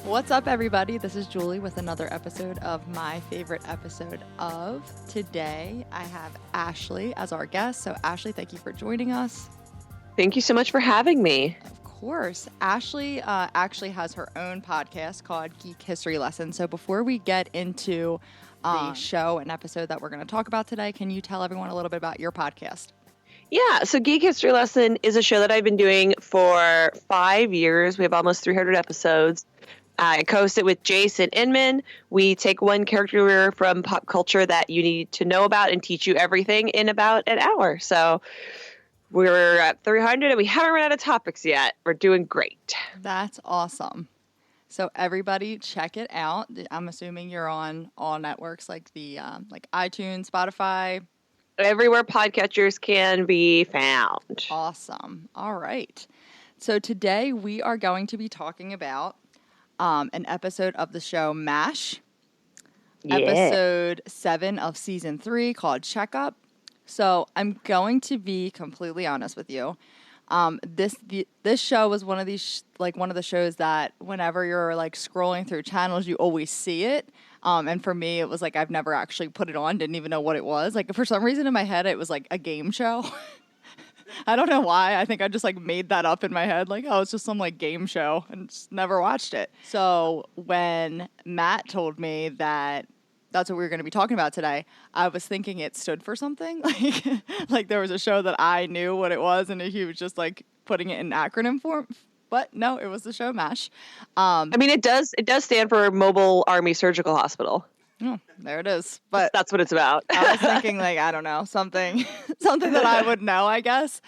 What's up, everybody? This is Julie with another episode of my favorite episode of. Today, I have Ashley as our guest. So, Ashley, thank you for joining us. Thank you so much for having me. Of course. Ashley actually has her own podcast called Geek History Lesson. So, before we get into the show and episode that we're going to talk about today, can you tell everyone a little bit about your podcast? Yeah, so Geek History Lesson is a show that I've been doing for 5 years. We have almost 300 episodes. I co-host it with Jason Inman. We take one character from pop culture that you need to know about and teach you everything in about an hour. So we're at 300 and we haven't run out of topics yet. We're doing great. That's awesome. So everybody check it out. I'm assuming you're on all networks like the like iTunes, Spotify. Everywhere podcatchers can be found. Awesome. All right. So today we are going to be talking about an episode of the show MASH, episode 7 of season 3 called Checkup. So I'm going to be completely honest with you. This show was one of these one of the shows that whenever you're like scrolling through channels, you always see it. And for me, it was like I've never actually put it on, didn't even know what it was. Like for some reason in my head, it was like a game show. I don't know why. I think I just like made that up in my head. Like, oh, it's just some like game show, and just never watched it. So when Matt told me that that's what we were going to be talking about today, I was thinking it stood for something. Like there was a show that I knew what it was, and he was just like putting it in acronym form. But no, it was the show MASH. I mean, it does stand for Mobile Army Surgical Hospital. Oh, there it is. But that's what it's about. I was thinking like, I don't know, something that I would know, I guess.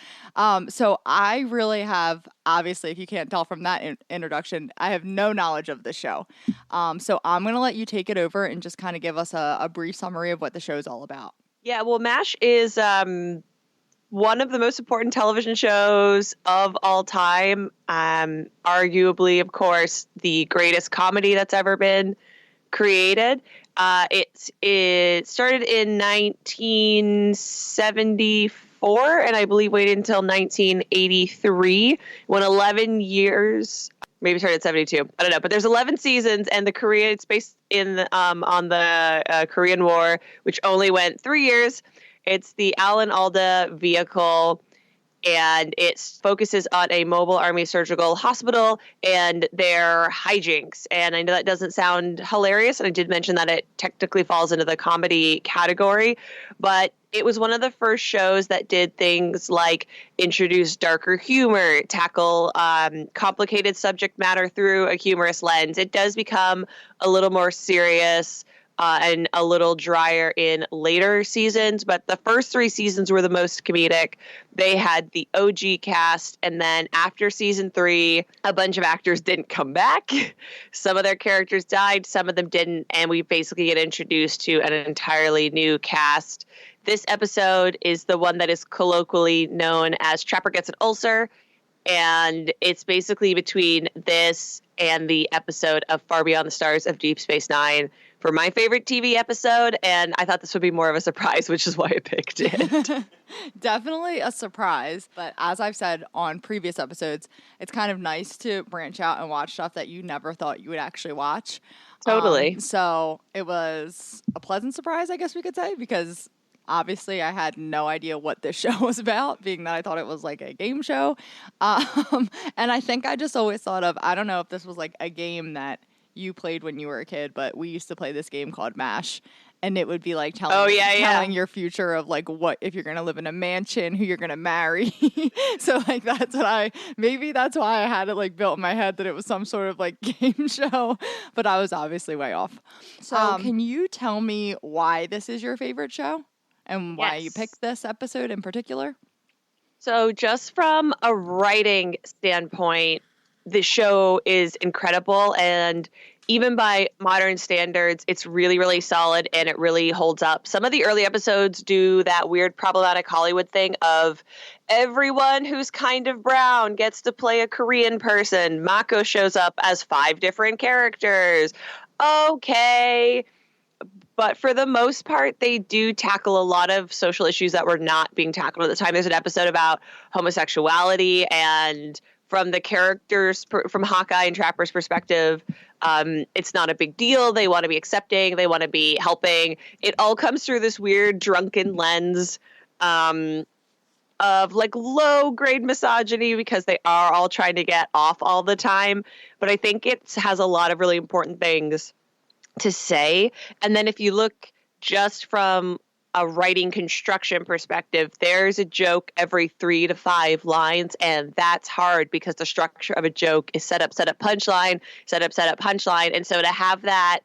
So I really have, obviously, if you can't tell from that introduction, I have no knowledge of the show. So I'm going to let you take it over and just kind of give us a brief summary of what the show is all about. Yeah, well, MASH is one of the most important television shows of all time. Arguably, of course, the greatest comedy that's ever been created. It started in 1974 and I believe waited until 1983 when 11 years, maybe started at 72. I don't know, but there's 11 seasons and it's based in on the Korean War, which only went 3 years. It's the Alan Alda vehicle, and it focuses on a mobile army surgical hospital and their hijinks. And I know that doesn't sound hilarious, and I did mention that it technically falls into the comedy category, but it was one of the first shows that did things like introduce darker humor, tackle complicated subject matter through a humorous lens. It does become a little more serious and a little drier in later seasons, but the first 3 seasons were the most comedic. They had the OG cast, and then after season 3, a bunch of actors didn't come back. Some of their characters died, some of them didn't, and we basically get introduced to an entirely new cast. This episode is the one that is colloquially known as Trapper Gets an Ulcer, and it's basically between this and the episode of Far Beyond the Stars of Deep Space Nine for my favorite TV episode, and I thought this would be more of a surprise, which is why I picked it. Definitely a surprise, but as I've said on previous episodes, it's kind of nice to branch out and watch stuff that you never thought you would actually watch. Totally. So it was a pleasant surprise, I guess we could say, because obviously I had no idea what this show was about, being that I thought it was like a game show. And I think I just always thought of, I don't know if this was like a game that you played when you were a kid, but we used to play this game called MASH, and it would be like telling your future of like what if you're gonna live in a mansion, who you're gonna marry. So like that's why I had it like built in my head that it was some sort of like game show, but I was obviously way off. So can you tell me why this is your favorite show and why you picked this episode in particular? So just from a writing standpoint, the show is incredible, and even by modern standards, it's really, really solid and it really holds up. Some of the early episodes do that weird problematic Hollywood thing of everyone who's kind of brown gets to play a Korean person. Mako shows up as 5 different characters. Okay. But for the most part, they do tackle a lot of social issues that were not being tackled at the time. There's an episode about homosexuality, and from the characters, from Hawkeye and Trapper's perspective, It's not a big deal. They want to be accepting. They want to be helping. It all comes through this weird drunken lens of like low grade misogyny because they are all trying to get off all the time. But I think it has a lot of really important things to say. And then if you look just from a writing construction perspective, there's a joke every 3 to 5 lines, and that's hard because the structure of a joke is set up, punchline, set up, punchline. And so to have that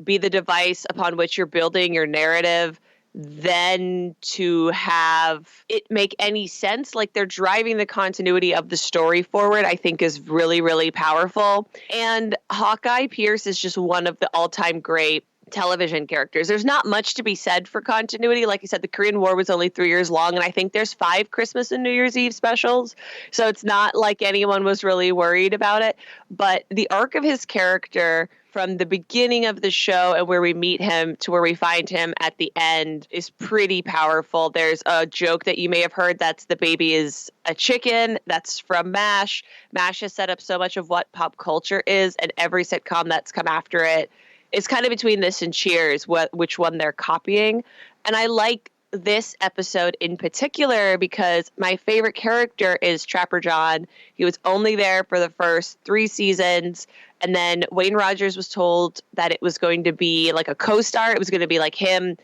be the device upon which you're building your narrative, then to have it make any sense, like they're driving the continuity of the story forward, I think is really, really powerful. And Hawkeye Pierce is just one of the all-time great television characters. There's not much to be said for continuity. Like you said, the Korean War was only 3 years long, and I think there's 5 Christmas and New Year's Eve specials. So it's not like anyone was really worried about it. But the arc of his character from the beginning of the show and where we meet him to where we find him at the end is pretty powerful. There's a joke that you may have heard that's the baby is a chicken. That's from MASH. MASH has set up so much of what pop culture is, and every sitcom that's come after it is kind of between this and Cheers, which one they're copying. And I like this episode in particular because my favorite character is Trapper John. He was only there for the first 3 seasons. And then Wayne Rogers was told that it was going to be like a co-star. It was going to be like him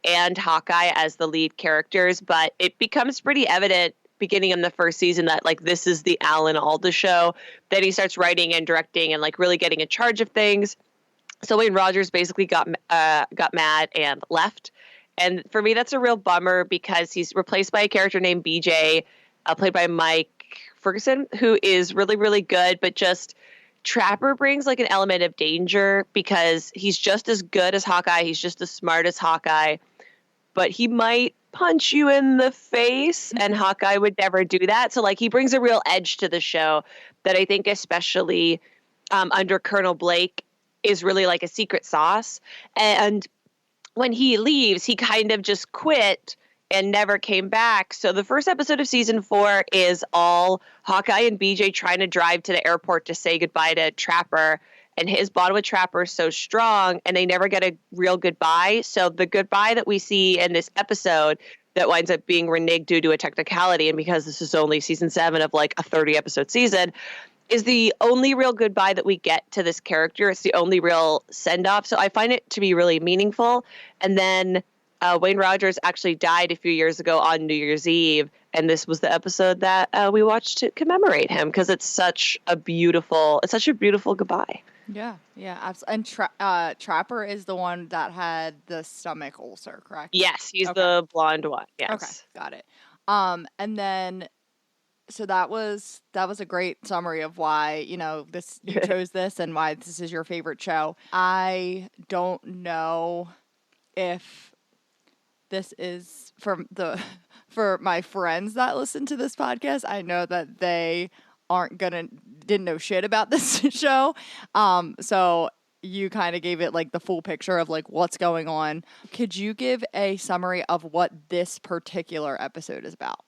and Hawkeye as the lead characters. But it becomes pretty evident beginning in the first season that like this is the Alan Alda show. Then he starts writing and directing and like really getting in charge of things. So Wayne Rogers basically got mad and left. And for me, that's a real bummer because he's replaced by a character named BJ, played by Mike Ferguson, who is really, really good. But just Trapper brings like an element of danger because he's just as good as Hawkeye. He's just as smart as Hawkeye. But he might punch you in the face, and Hawkeye would never do that. So like he brings a real edge to the show that I think especially under Colonel Blake is really like a secret sauce. And when he leaves, he kind of just quit and never came back. So the first episode of season 4 is all Hawkeye and BJ trying to drive to the airport to say goodbye to Trapper. And his bond with Trapper is so strong, and they never get a real goodbye. So the goodbye that we see in this episode that winds up being reneged due to a technicality, and because this is only season 7 of like a 30-episode season, is the only real goodbye that we get to this character. It's the only real send-off. So I find it to be really meaningful. And then Wayne Rogers actually died a few years ago on New Year's Eve. And this was the episode that we watched to commemorate him because it's such a beautiful goodbye. Yeah, absolutely. And Trapper is the one that had the stomach ulcer, correct? Yes, he's the blonde one. Yes. Okay, got it. And then so that was a great summary of why, you chose this and why this is your favorite show. I don't know if this is for my friends that listen to this podcast. I know that they didn't know shit about this show. So you kind of gave it like the full picture of like what's going on. Could you give a summary of what this particular episode is about?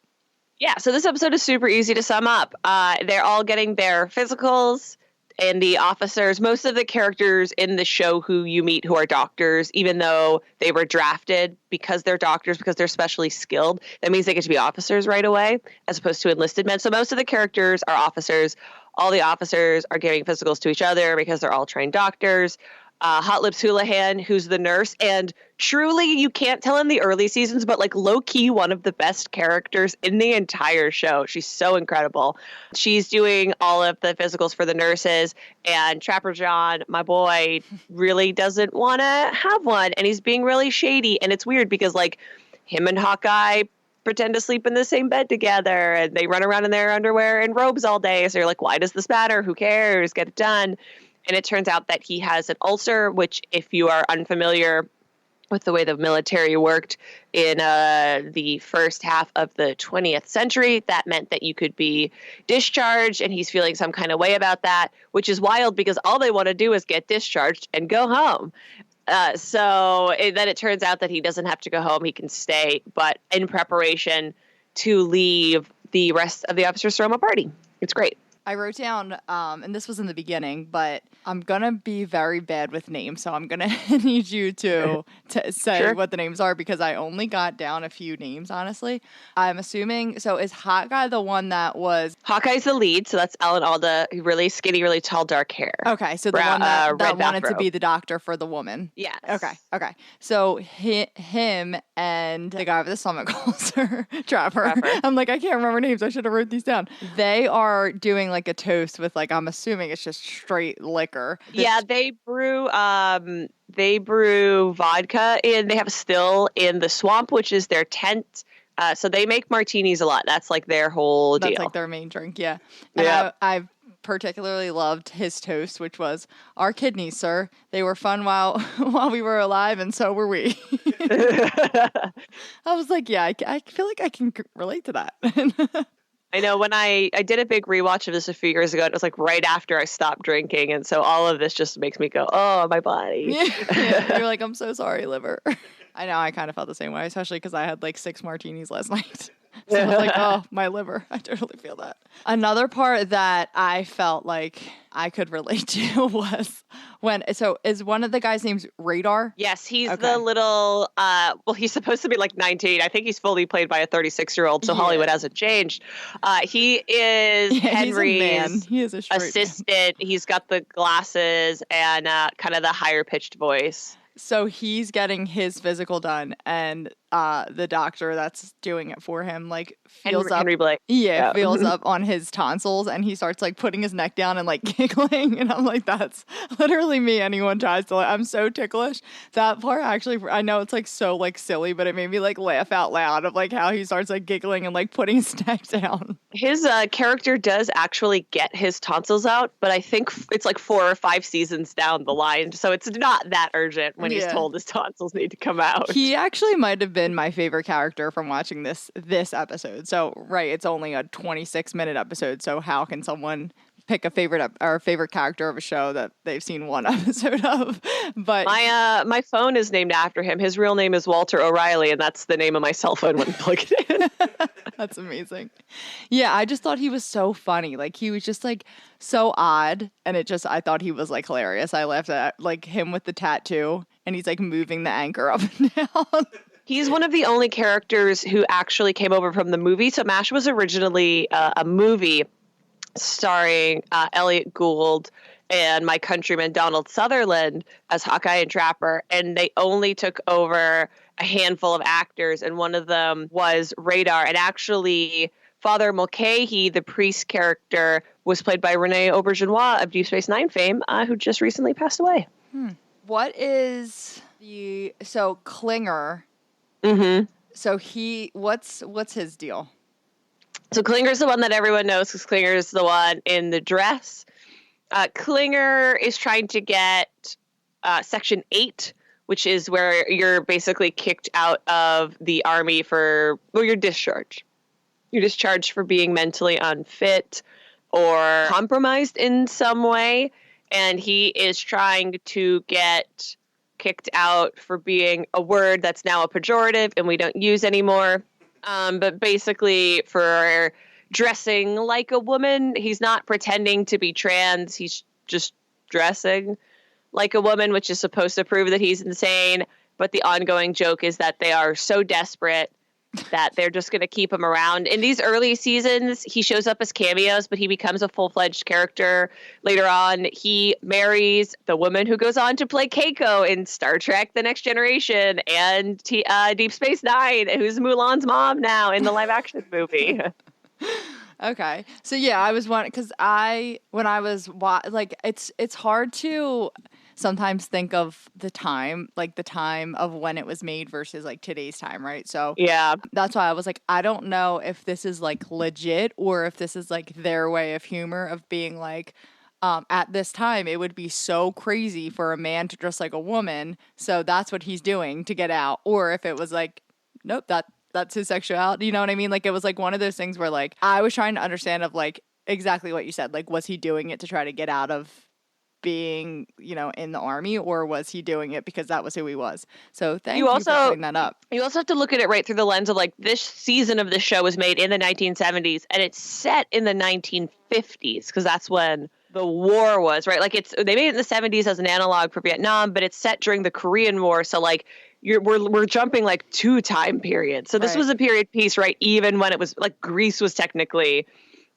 Yeah, so this episode is super easy to sum up. They're all getting their physicals, and the officers, most of the characters in the show who you meet who are doctors, even though they were drafted because they're doctors, because they're specially skilled, that means they get to be officers right away, as opposed to enlisted men. So most of the characters are officers. All the officers are giving physicals to each other because they're all trained doctors. Hot Lips Houlihan, who's the nurse, and truly, you can't tell in the early seasons, but like low-key one of the best characters in the entire show. She's so incredible. She's doing all of the physicals for the nurses, and Trapper John, my boy, really doesn't want to have one, and he's being really shady, and it's weird because like him and Hawkeye pretend to sleep in the same bed together, and they run around in their underwear and robes all day, so you're like, why does this matter? Who cares? Get it done. And it turns out that he has an ulcer, which if you are unfamiliar with the way the military worked in the first half of the 20th century, that meant that you could be discharged, and he's feeling some kind of way about that, which is wild because all they want to do is get discharged and go home. Then it turns out that he doesn't have to go home. He can stay, but in preparation to leave, the rest of the officers throw him a party. It's great. I wrote down, and this was in the beginning, but I'm gonna be very bad with names, so I'm gonna need you to say Sure. what the names are because I only got down a few names, honestly. I'm assuming, so is Hawkeye the one that was... Hawkeye's the lead, so that's Alan Alda, really skinny, really tall, dark hair. Okay, so the one that red wanted to bathrobe. be the doctor for the woman. Yes. Okay. So him and the guy with the stomach ulcer, Trapper. I'm like, I can't remember names. I should have wrote these down. They are doing like a toast with like, I'm assuming it's just straight liquor. Yeah, they brew vodka, and they have a still in the swamp, which is their tent. So they make martinis a lot. That's like their whole deal. That's like their main drink, yeah. And I've particularly loved his toast, which was, our kidneys, sir. They were fun while we were alive, and so were we. I was like, yeah, I feel like I can relate to that. I know when I did a big rewatch of this a few years ago, it was like right after I stopped drinking. And so all of this just makes me go, oh, my body. Yeah. You're like, I'm so sorry, liver. I know, I kind of felt the same way, especially because I had like 6 martinis last night. So I was like, oh, my liver. I totally feel that. Another part that I felt like I could relate to was is one of the guys' names Radar? Yes, he's the little, he's supposed to be like 19. I think he's fully played by a 36-year-old, so Hollywood hasn't changed. He is Henry's assistant. Man. He's got the glasses and kind of the higher pitched voice. So he's getting his physical done, and the doctor that's doing it for him like feels Henry Blake. Yeah, feels up on his tonsils, and he starts like putting his neck down and like giggling, and I'm like, that's literally me. Anyone tries to, I'm so ticklish. That part actually, I know it's like so like silly, but it made me like laugh out loud of like how he starts like giggling and like putting his neck down. His character does actually get his tonsils out, but I think it's like 4 or 5 seasons down the line, so it's not that urgent when he's told his tonsils need to come out. He actually might have been my favorite character from watching this episode. So, right, it's only a 26-minute episode, so how can someone pick a favorite character of a show that they've seen one episode of? But my phone is named after him. His real name is Walter O'Reilly, and that's the name of my cell phone when I plug it in. That's amazing. Yeah, I just thought he was so funny. Like, he was just like so odd, and I thought he was like hilarious. I laughed at like him with the tattoo, and he's like moving the anchor up and down. He's one of the only characters who actually came over from the movie. So MASH was originally a movie starring Elliot Gould and my countryman Donald Sutherland as Hawkeye and Trapper, and they only took over a handful of actors, and one of them was Radar. And actually, Father Mulcahy, the priest character, was played by Rene Auberjonois of Deep Space Nine fame, who just recently passed away. What is so Klinger? Mm-hmm. So what's his deal? So Klinger's the one that everyone knows because Klinger's the one in the dress. Klinger is trying to get Section 8, which is where you're basically kicked out of the army you're discharged. You're discharged for being mentally unfit or compromised in some way. And he is trying to get kicked out for being a word that's now a pejorative and we don't use anymore. But basically for dressing like a woman. He's not pretending to be trans. He's just dressing like a woman, which is supposed to prove that he's insane. But the ongoing joke is that they are so desperate that they're just going to keep him around. In these early seasons, he shows up as cameos, but he becomes a full-fledged character. Later on, he marries the woman who goes on to play Keiko in Star Trek The Next Generation and Deep Space Nine, who's Mulan's mom now in the live-action movie. Okay. So, yeah, I was wondering, because when I was, it's hard to sometimes think of the time of when it was made versus like today's time, right? So yeah, that's why I was like, I don't know if this is like legit or if this is like their way of humor of being like, at this time it would be so crazy for a man to dress like a woman, so that's what he's doing to get out, or if it was like, nope, that's his sexuality, you know what I mean? Like it was like one of those things where like I was trying to understand of like exactly what you said, like was he doing it to try to get out of being, in the Army, or was he doing it because that was who he was? So thank You you also- for putting that up. You also have to look at it right through the lens of like this season of the show was made in the 1970s and it's set in the 1950s because that's when the war was, right? Like they made it in the 70s as an analog for Vietnam, but it's set during the Korean War. So like we're jumping like 2 time periods. So this was a period piece, right? Even when it was like Grease was technically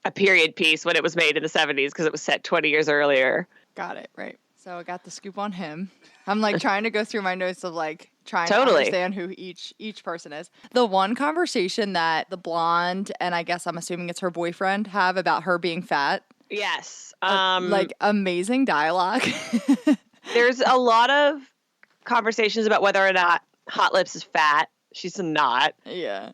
a period piece when it was made in the 70s because it was set 20 years earlier. Got it. Right. So I got the scoop on him. I'm like trying to go through my notes of like trying to understand who each person is. The one conversation that the blonde, and I guess I'm assuming it's her boyfriend, have about her being fat. Yes. Like amazing dialogue. There's a lot of conversations about whether or not Hot Lips is fat. She's not. Yeah.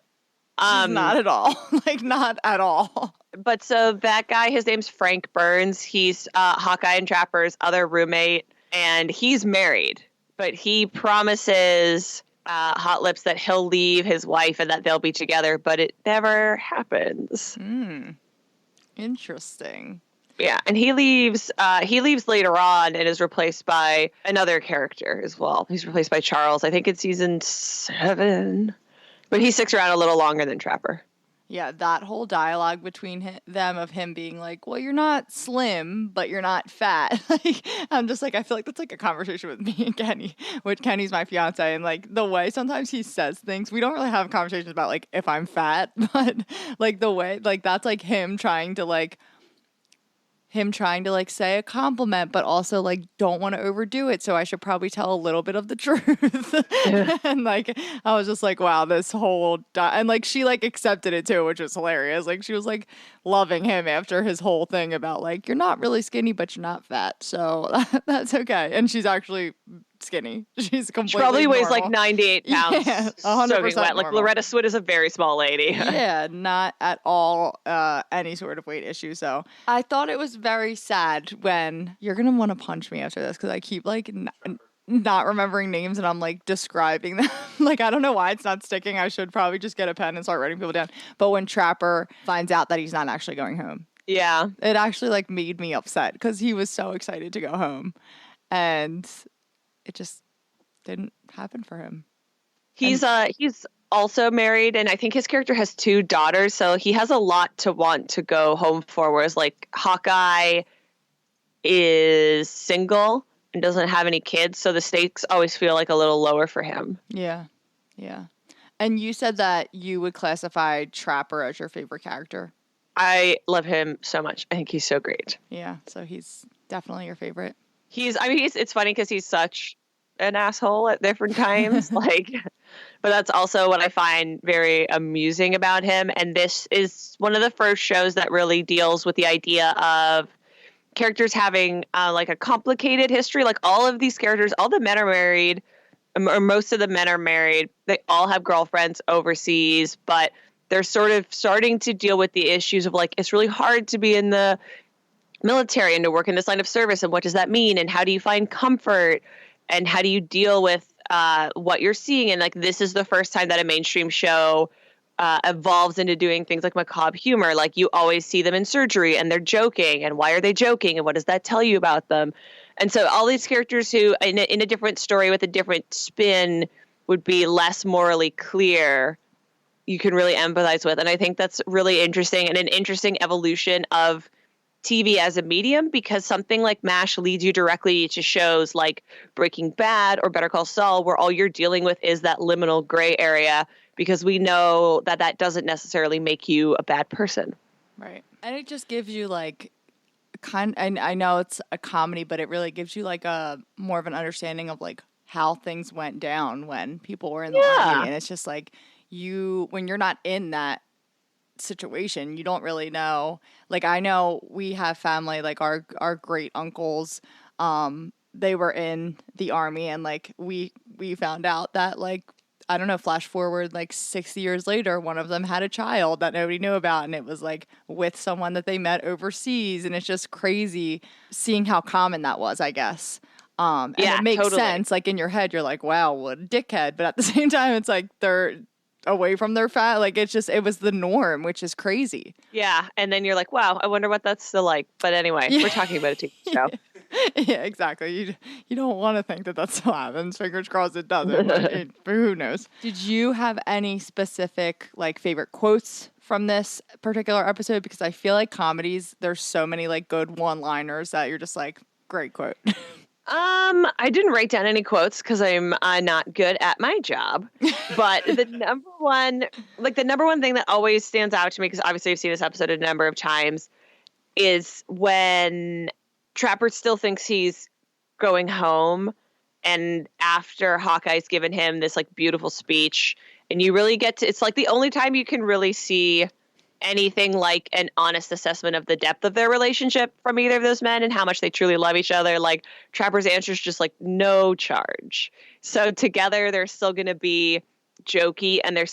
She's not at all. Like not at all. But so that guy, his name's Frank Burns. He's Hawkeye and Trapper's other roommate, and he's married. But he promises Hot Lips that he'll leave his wife and that they'll be together, but it never happens. Interesting. Yeah, and he leaves later on and is replaced by another character as well. He's replaced by Charles, I think, in season 7. But he sticks around a little longer than Trapper. Yeah, that whole dialogue between them of him being like, well, you're not slim, but you're not fat. Like, I'm just like, I feel like that's like a conversation with me and Kenny, which Kenny's my fiance. And like the way sometimes he says things, we don't really have conversations about like if I'm fat, but like the way, like that's like him trying to say a compliment, but also like don't want to overdo it. So I should probably tell a little bit of the truth. Yeah. And like, I was just like, wow, this whole, and like, she like accepted it too, which was hilarious. Like she was like loving him after his whole thing about like, you're not really skinny, but you're not fat. So that's okay. And she's actually skinny. She's completely She probably weighs normal. like 98 pounds. Yeah, 100% wet. Like Loretta Swit is a very small lady. Yeah, not at all any sort of weight issue. So I thought it was very sad when you're going to want to punch me after this because I keep like not remembering names and I'm like describing them. Like, I don't know why it's not sticking. I should probably just get a pen and start writing people down. But when Trapper finds out that he's not actually going home. Yeah. It actually like made me upset because he was so excited to go home. And it just didn't happen for him. He's also married, and I think his character has 2 daughters, so he has a lot to want to go home for, whereas like Hawkeye is single and doesn't have any kids, so the stakes always feel like a little lower for him. Yeah. Yeah. And you said that you would classify Trapper as your favorite character. I love him so much. I think he's so great. Yeah, so he's definitely your favorite. It's funny because he's such an asshole at different times. But that's also what I find very amusing about him. And this is one of the first shows that really deals with the idea of characters having like a complicated history. Like all of these characters, all the men are married, or most of the men are married. They all have girlfriends overseas, but they're sort of starting to deal with the issues of like, it's really hard to be in the military and to work in this line of service, and what does that mean, and how do you find comfort, and how do you deal with what you're seeing. And like, this is the first time that a mainstream show evolves into doing things like macabre humor. Like you always see them in surgery and they're joking, and why are they joking, and what does that tell you about them? And so all these characters who in a different story with a different spin would be less morally clear, you can really empathize with. And I think that's really interesting, and an interesting evolution of TV as a medium, because something like MASH leads you directly to shows like Breaking Bad or Better Call Saul, where all you're dealing with is that liminal gray area, because we know that that doesn't necessarily make you a bad person. Right. And it just gives you like and I know it's a comedy, but it really gives you like a more of an understanding of like how things went down when people were in the army. And it's just like when you're not in that situation, you don't really know. Like I know we have family, like our great uncles, they were in the army, and like we found out that like, I don't know, flash forward like 60 years later, one of them had a child that nobody knew about, and it was like with someone that they met overseas. And it's just crazy seeing how common that was, I guess. And it makes sense. Like in your head, you're like, wow, what a dickhead. But at the same time, it's like they're away from their fat. Like it was the norm, which is crazy. Yeah. And then you're like, wow, I wonder what that's still like. But anyway, we're talking about a TV show. Yeah, exactly. You don't want to think that still happens. Fingers crossed it doesn't, but who knows? Did you have any specific like favorite quotes from this particular episode? Because I feel like comedies, there's so many like good one-liners that you're just like, great quote. I didn't write down any quotes because I'm not good at my job. But the number one thing that always stands out to me, because obviously I've seen this episode a number of times, is when Trapper still thinks he's going home, and after Hawkeye's given him this like beautiful speech, and you really get to, it's like the only time you can really see anything like an honest assessment of the depth of their relationship from either of those men and how much they truly love each other. Like Trapper's answer is just like no charge. So together they're still going to be jokey, and they're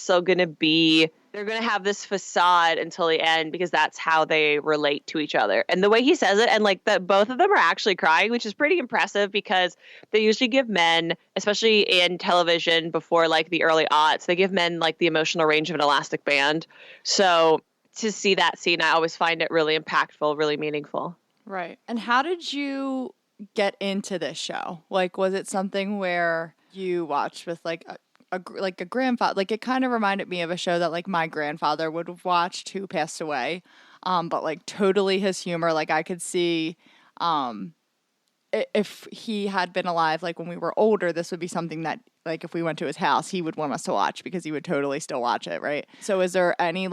going to have this facade until the end, because that's how they relate to each other. And the way he says it, and like that both of them are actually crying, which is pretty impressive, because they usually give men, especially in television before like the early aughts, they give men like the emotional range of an elastic band. So to see that scene, I always find it really impactful, really meaningful. Right. And how did you get into this show? Like, was it something where you watched with like a grandfather? Like, it kind of reminded me of a show that like my grandfather would have watched, who passed away. But like totally his humor, like I could see, if he had been alive, like when we were older, this would be something that, like, if we went to his house, he would want us to watch, because he would totally still watch it, right? So was there any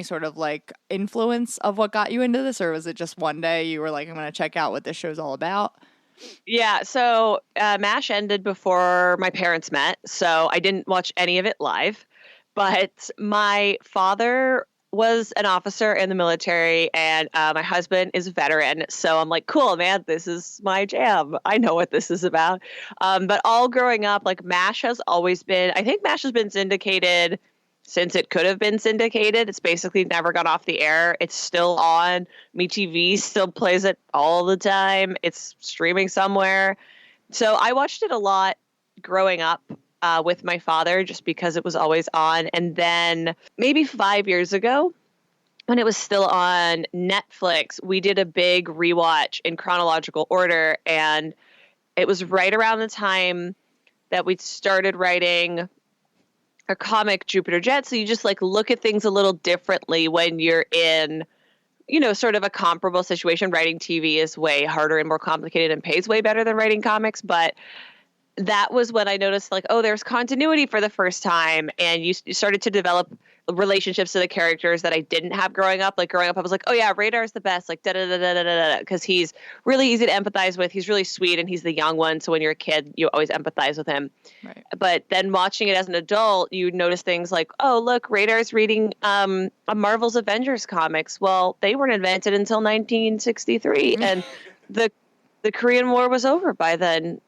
sort of like influence of what got you into this, or was it just one day you were like, I'm going to check out what this show's all about? Yeah, so MASH ended before my parents met, so I didn't watch any of it live. But my father was an officer in the military, and my husband is a veteran. So I'm like, cool, man, this is my jam. I know what this is about. But all growing up, like MASH has always been, I think MASH has been syndicated since it could have been syndicated. It's basically never gone off the air. It's still on. MeTV still plays it all the time. It's streaming somewhere. So I watched it a lot growing up with my father, just because it was always on. And then maybe 5 years ago, when it was still on Netflix, we did a big rewatch in chronological order. And it was right around the time that we started writing a comic, Jupiter Jet. So you just like look at things a little differently when you're in, sort of a comparable situation. Writing TV is way harder and more complicated and pays way better than writing comics. But that was when I noticed, like, oh, there's continuity for the first time. And you started to develop relationships to the characters that I didn't have growing up. Like growing up, I was like, oh yeah, Radar's the best, like da-da-da-da-da-da, because he's really easy to empathize with. He's really sweet, and he's the young one. So when you're a kid, you always empathize with him. Right. But then watching it as an adult, you notice things like, oh, look, Radar's reading a Marvel's Avengers comics. Well, they weren't invented until 1963, and the Korean War was over by then.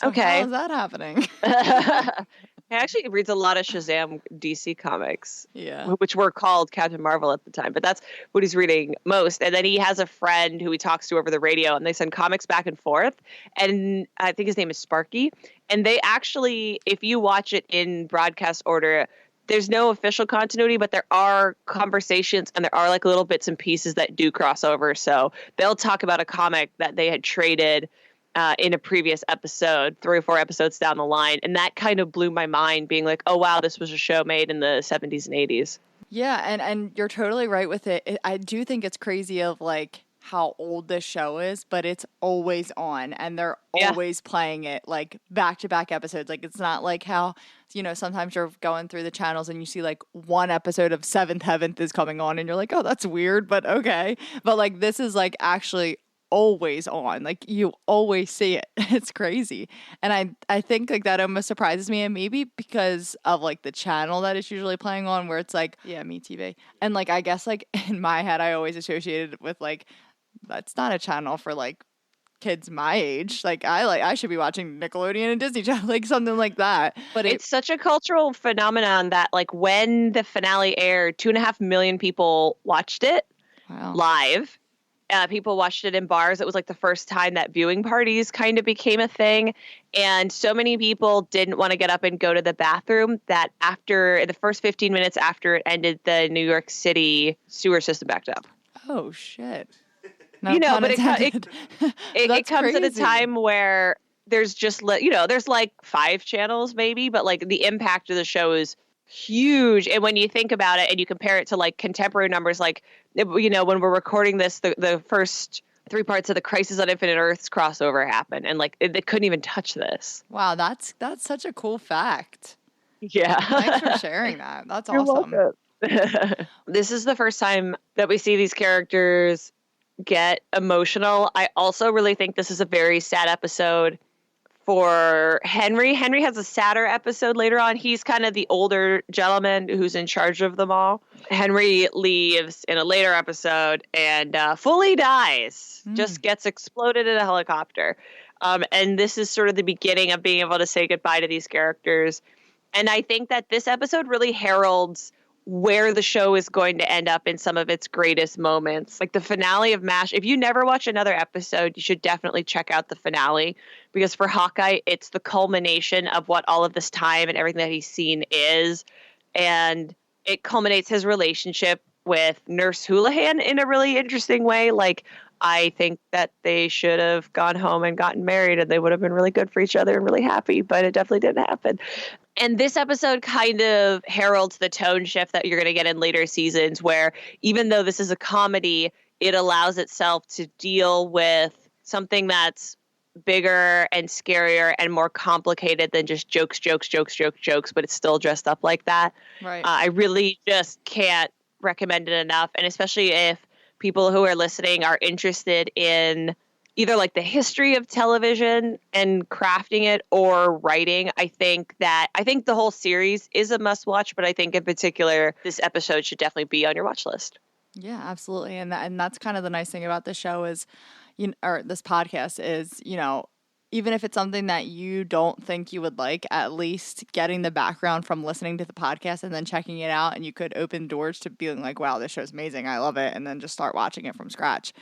So okay. How is that happening? He actually reads a lot of Shazam DC comics, yeah, which were called Captain Marvel at the time, but that's what he's reading most. And then he has a friend who he talks to over the radio, and they send comics back and forth. And I think his name is Sparky. And they actually, if you watch it in broadcast order, there's no official continuity, but there are conversations, and there are like little bits and pieces that do cross over. So they'll talk about a comic that they had traded in a previous episode, 3 or 4 episodes down the line. And that kind of blew my mind, being like, oh, wow, this was a show made in the 70s and 80s. Yeah, and you're totally right with it. I do think it's crazy of like how old this show is, but it's always on, and they're always playing it like back-to-back episodes. Like, it's not like how, sometimes you're going through the channels and you see like one episode of Seventh Heaven is coming on, and you're like, oh, that's weird, but okay. But like, this is like actually always on, like you always see it. It's crazy. And I think like that almost surprises me, and maybe because of like the channel that it's usually playing on, where it's like, yeah, MeTV. And like, I guess like in my head, I always associated it with like, that's not a channel for like kids my age. Like I should be watching Nickelodeon and Disney Channel, like something like that. But it's such a cultural phenomenon that like when the finale aired, 2.5 million people watched it live. People watched it in bars. It was like the first time that viewing parties kind of became a thing. And so many people didn't want to get up and go to the bathroom that after the first 15 minutes after it ended, the New York City sewer system backed up. Oh, shit. No you know, pun but intended. it comes at a crazy. time where there's just, there's like 5 channels maybe, but like the impact of the show is huge. And when you think about it and you compare it to like contemporary numbers, like, you know, when we're recording this, the first 3 parts of the Crisis on Infinite Earths crossover happened, and like they couldn't even touch this. Wow, that's such a cool fact. Yeah. Thanks for sharing that. That's You're awesome. welcome. This is the first time that we see these characters get emotional. I also really think this is a very sad episode for Henry. Henry has a sadder episode later on. He's kind of the older gentleman who's in charge of them all. Henry leaves in a later episode and fully dies, just gets exploded in a helicopter. And this is sort of the beginning of being able to say goodbye to these characters. And I think that this episode really heralds where the show is going to end up in some of its greatest moments. Like the finale of MASH. If you never watch another episode, you should definitely check out the finale, because for Hawkeye, it's the culmination of what all of this time and everything that he's seen is. And it culminates his relationship with Nurse Houlihan in a really interesting way. Like, I think that they should have gone home and gotten married, and they would have been really good for each other and really happy, but it definitely didn't happen. And this episode kind of heralds the tone shift that you're going to get in later seasons, where even though this is a comedy, it allows itself to deal with something that's bigger and scarier and more complicated than just jokes, but it's still dressed up like that. Right. I really just can't recommend it enough. And especially if people who are listening are interested in either like the history of television and crafting it or writing, I think the whole series is a must watch, but I think in particular, this episode should definitely be on your watch list. Yeah, absolutely. And that's kind of the nice thing about this show is, or this podcast is, even if it's something that you don't think you would like, at least getting the background from listening to the podcast and then checking it out, and you could open doors to being like, wow, this show's amazing, I love it, and then just start watching it from scratch.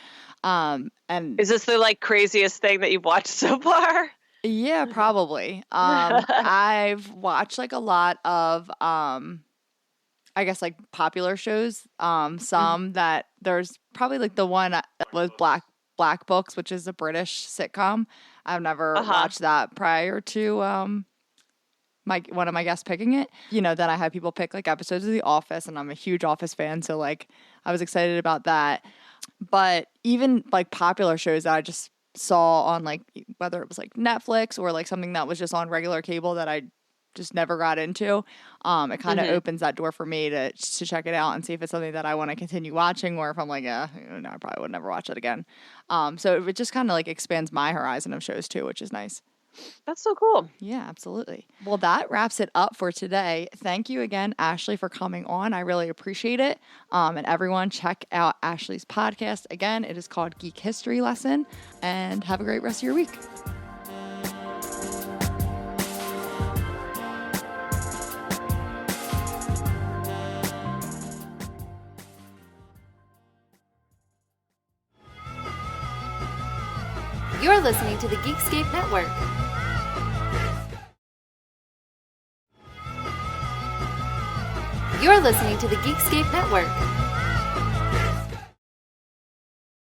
And is this the like craziest thing that you've watched so far? Yeah, probably. I've watched like a lot of I guess like popular shows. Some that there's probably like the one that was Black Books, which is a British sitcom. I've never watched that prior to one of my guests picking it. Then I had people pick like episodes of The Office, and I'm a huge Office fan, so like I was excited about that. But even like popular shows that I just saw on like whether it was like Netflix or like something that was just on regular cable that I just never got into, it kind of opens that door for me to check it out and see if it's something that I want to continue watching, or if I'm like, no, I probably would never watch it again. So it just kind of like expands my horizon of shows too, which is nice. That's so cool. Yeah, absolutely. Well, that wraps it up for today. Thank you again, Ashley, for coming on. I really appreciate it. And everyone, check out Ashley's podcast. Again, it is called Geek History Lesson. And have a great rest of your week. You're listening to the Geekscape Network. You're listening to the Geekscape Network.